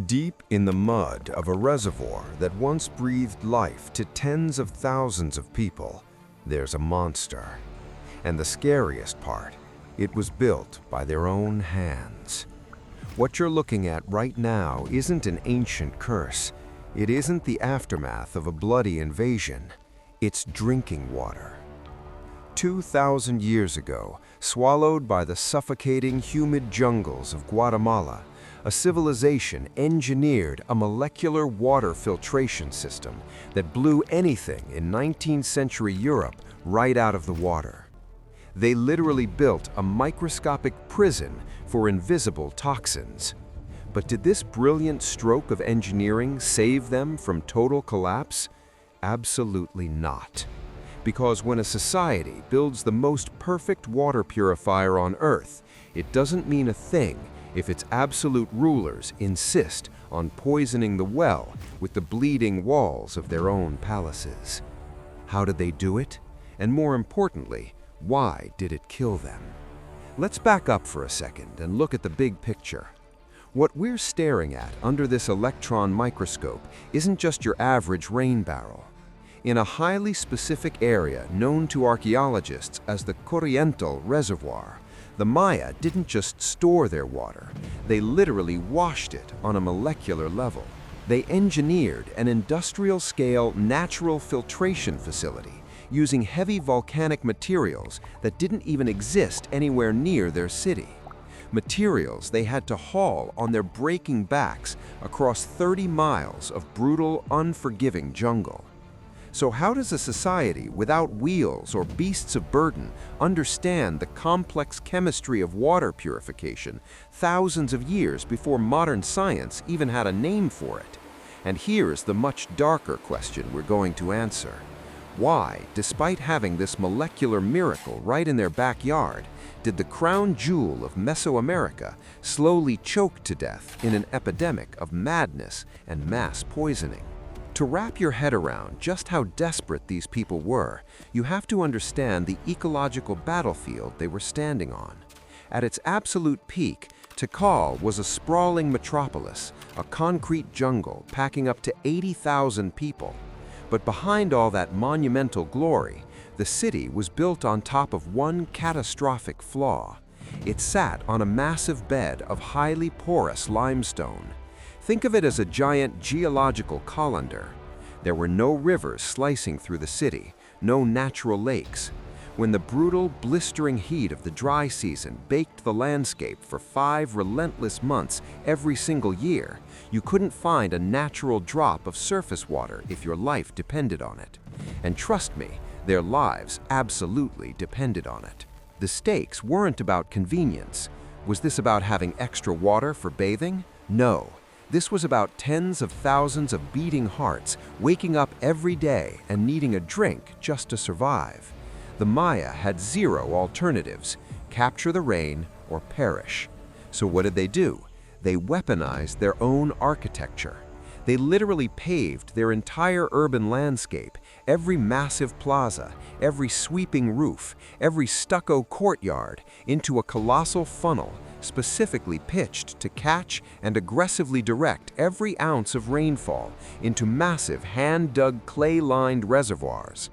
Deep in the mud of a reservoir that once breathed life to tens of thousands of people, there's a monster. And the scariest part, it was built by their own hands. What you're looking at right now isn't an ancient curse. It isn't the aftermath of a bloody invasion. It's drinking water. 2,000 years ago, swallowed by the suffocating, humid jungles of Guatemala, a civilization engineered a molecular water filtration system that blew anything in 19th century Europe right out of the water. They literally built a microscopic prison for invisible toxins. But did this brilliant stroke of engineering save them from total collapse? Absolutely not. Because when a society builds the most perfect water purifier on Earth, it doesn't mean a thing if its absolute rulers insist on poisoning the well with the bleeding walls of their own palaces. How did they do it? And more importantly, why did it kill them? Let's back up for a second and look at the big picture. What we're staring at under this electron microscope isn't just your average rain barrel. In a highly specific area known to archaeologists as the Corriental reservoir, the Maya didn't just store their water, they literally washed it on a molecular level. They engineered an industrial-scale natural filtration facility using heavy volcanic materials that didn't even exist anywhere near their city. Materials they had to haul on their breaking backs across 30 miles of brutal, unforgiving jungle. So how does a society without wheels or beasts of burden understand the complex chemistry of water purification thousands of years before modern science even had a name for it? And here's the much darker question we're going to answer. Why, despite having this molecular miracle right in their backyard, did the crown jewel of Mesoamerica slowly choke to death in an epidemic of madness and mass poisoning? To wrap your head around just how desperate these people were, you have to understand the ecological battlefield they were standing on. At its absolute peak, Tikal was a sprawling metropolis, a concrete jungle packing up to 80,000 people. But behind all that monumental glory, the city was built on top of one catastrophic flaw. It sat on a massive bed of highly porous limestone. Think of it as a giant geological colander. There were no rivers slicing through the city, no natural lakes. When the brutal, blistering heat of the dry season baked the landscape for 5 relentless months every single year, you couldn't find a natural drop of surface water if your life depended on it. And trust me, their lives absolutely depended on it. The stakes weren't about convenience. Was this about having extra water for bathing? No. This was about tens of thousands of beating hearts waking up every day and needing a drink just to survive. The Maya had 0 alternatives: capture the rain or perish. So what did they do? They weaponized their own architecture. They literally paved their entire urban landscape, every massive plaza, every sweeping roof, every stucco courtyard, into a colossal funnel specifically pitched to catch and aggressively direct every ounce of rainfall into massive hand-dug clay-lined reservoirs.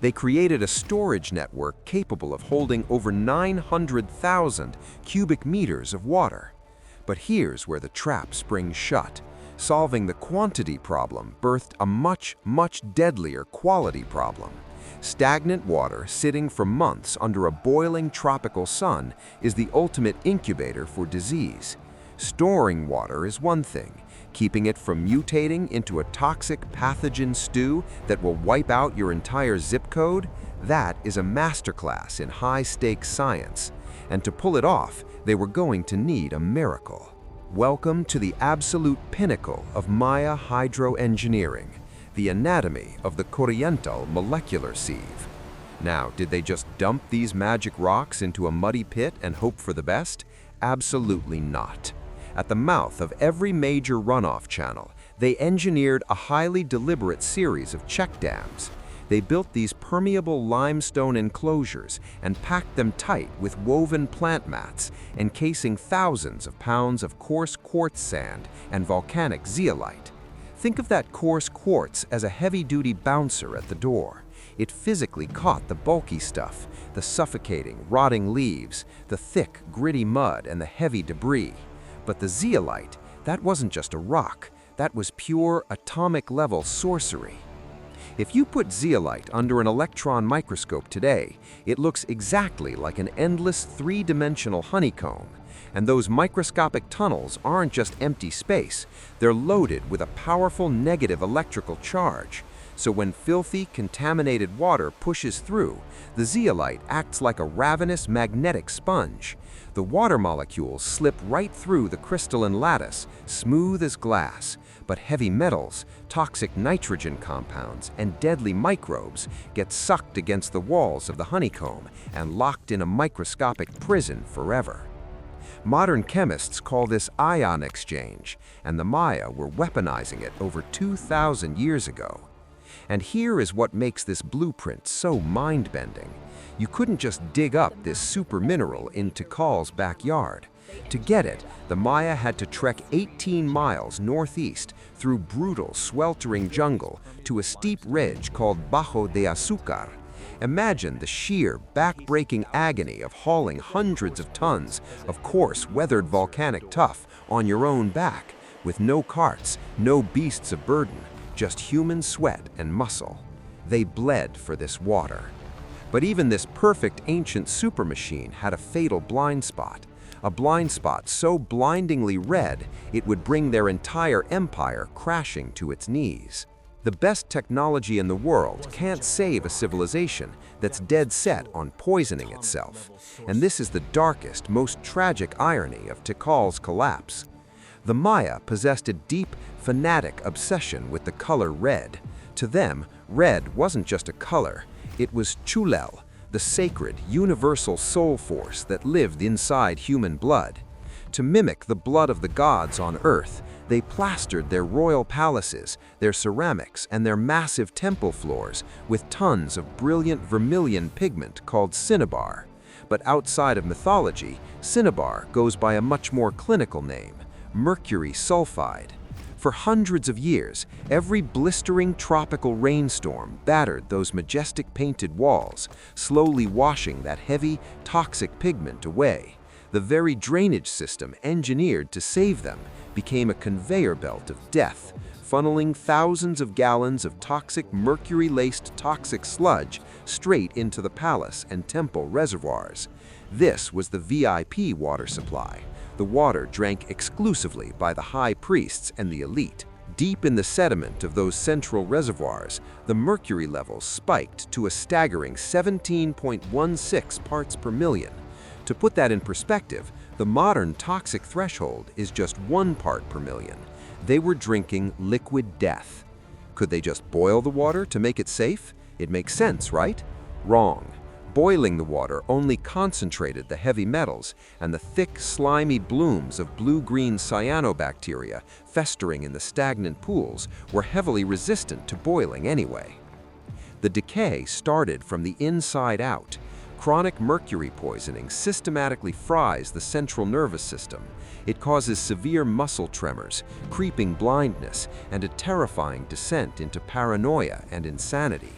They created a storage network capable of holding over 900,000 cubic meters of water. But here's where the trap springs shut. Solving the quantity problem birthed a much, much deadlier quality problem. Stagnant water sitting for months under a boiling tropical sun is the ultimate incubator for disease. Storing water is one thing. Keeping it from mutating into a toxic pathogen stew that will wipe out your entire zip code, that is a masterclass in high-stakes science. And to pull it off, they were going to need a miracle. Welcome to the absolute pinnacle of Maya hydroengineering, the anatomy of the Corriental molecular sieve. Now, did they just dump these magic rocks into a muddy pit and hope for the best? Absolutely not. At the mouth of every major runoff channel, they engineered a highly deliberate series of check dams. They built these permeable limestone enclosures and packed them tight with woven plant mats, encasing thousands of pounds of coarse quartz sand and volcanic zeolite. Think of that coarse quartz as a heavy-duty bouncer at the door. It physically caught the bulky stuff, the suffocating, rotting leaves, the thick, gritty mud, and the heavy debris. But the zeolite, that wasn't just a rock. That was pure atomic-level sorcery. If you put zeolite under an electron microscope today, it looks exactly like an endless three-dimensional honeycomb. And those microscopic tunnels aren't just empty space, they're loaded with a powerful negative electrical charge. So when filthy, contaminated water pushes through, the zeolite acts like a ravenous magnetic sponge. The water molecules slip right through the crystalline lattice, smooth as glass, but heavy metals, toxic nitrogen compounds, and deadly microbes get sucked against the walls of the honeycomb and locked in a microscopic prison forever. Modern chemists call this ion exchange, and the Maya were weaponizing it over 2,000 years ago. And here is what makes this blueprint so mind-bending. You couldn't just dig up this super mineral in Tikal's backyard. To get it, the Maya had to trek 18 miles northeast through brutal, sweltering jungle to a steep ridge called Bajo de Azúcar. Imagine the sheer, back-breaking agony of hauling hundreds of tons of coarse, weathered volcanic tuff on your own back, with no carts, no beasts of burden, just human sweat and muscle. They bled for this water. But even this perfect ancient supermachine had a fatal blind spot. A blind spot so blindingly red, it would bring their entire empire crashing to its knees. The best technology in the world can't save a civilization that's dead set on poisoning itself. And this is the darkest, most tragic irony of Tikal's collapse. The Maya possessed a deep, fanatic obsession with the color red. To them, red wasn't just a color, it was chulel, the sacred, universal soul force that lived inside human blood. To mimic the blood of the gods on Earth, they plastered their royal palaces, their ceramics, and their massive temple floors with tons of brilliant vermilion pigment called cinnabar. But outside of mythology, cinnabar goes by a much more clinical name, mercury sulfide. For hundreds of years, every blistering tropical rainstorm battered those majestic painted walls, slowly washing that heavy, toxic pigment away. The very drainage system engineered to save them became a conveyor belt of death, funneling thousands of gallons of toxic mercury-laced toxic sludge straight into the palace and temple reservoirs. This was the VIP water supply, the water drank exclusively by the high priests and the elite. Deep in the sediment of those central reservoirs, the mercury levels spiked to a staggering 17.16 parts per million. To put that in perspective, the modern toxic threshold is just 1 part per million. They were drinking liquid death. Could they just boil the water to make it safe? It makes sense, right? Wrong. Boiling the water only concentrated the heavy metals, and the thick, slimy blooms of blue-green cyanobacteria festering in the stagnant pools were heavily resistant to boiling anyway. The decay started from the inside out. Chronic mercury poisoning systematically fries the central nervous system. It causes severe muscle tremors, creeping blindness, and a terrifying descent into paranoia and insanity.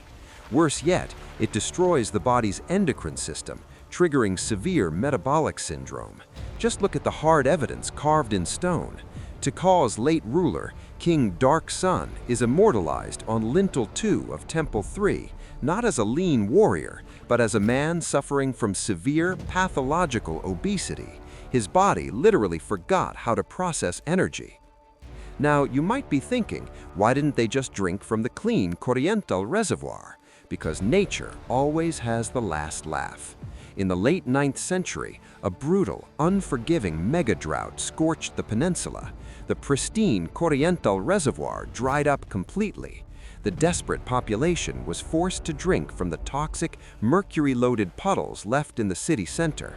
Worse yet, it destroys the body's endocrine system, triggering severe metabolic syndrome. Just look at the hard evidence carved in stone. Tikal's late ruler, King Dark Sun, is immortalized on lintel 2 of Temple 3, not as a lean warrior, but as a man suffering from severe pathological obesity. His body literally forgot how to process energy. Now, you might be thinking, why didn't they just drink from the clean Corriental reservoir? Because nature always has the last laugh. In the late 9th century, a brutal, unforgiving mega-drought scorched the peninsula. The pristine Corriental reservoir dried up completely. The desperate population was forced to drink from the toxic, mercury-loaded puddles left in the city center.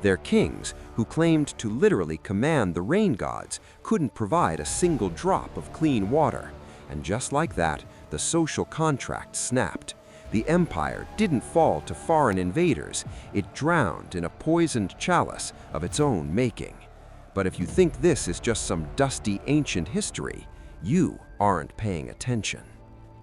Their kings, who claimed to literally command the rain gods, couldn't provide a single drop of clean water. And just like that, the social contract snapped. The empire didn't fall to foreign invaders, it drowned in a poisoned chalice of its own making. But if you think this is just some dusty ancient history, you aren't paying attention.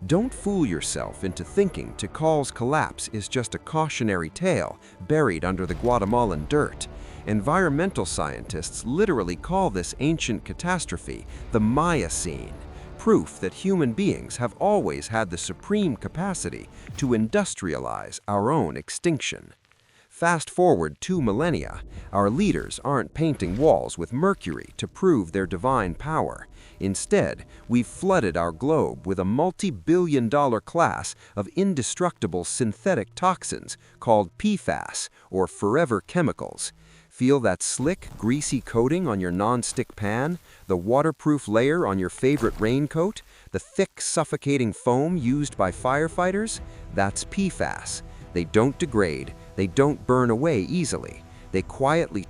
Don't fool yourself into thinking Tikal's collapse is just a cautionary tale buried under the Guatemalan dirt. Environmental scientists literally call this ancient catastrophe the Mayacene, proof that human beings have always had the supreme capacity to industrialize our own extinction. Fast forward 2 millennia, our leaders aren't painting walls with mercury to prove their divine power. Instead, we've flooded our globe with a multi-billion-dollar class of indestructible synthetic toxins called PFAS, or forever chemicals. Feel that slick, greasy coating on your non-stick pan, the waterproof layer on your favorite raincoat, the thick, suffocating foam used by firefighters? That's PFAS. They don't degrade, they don't burn away easily. They quietly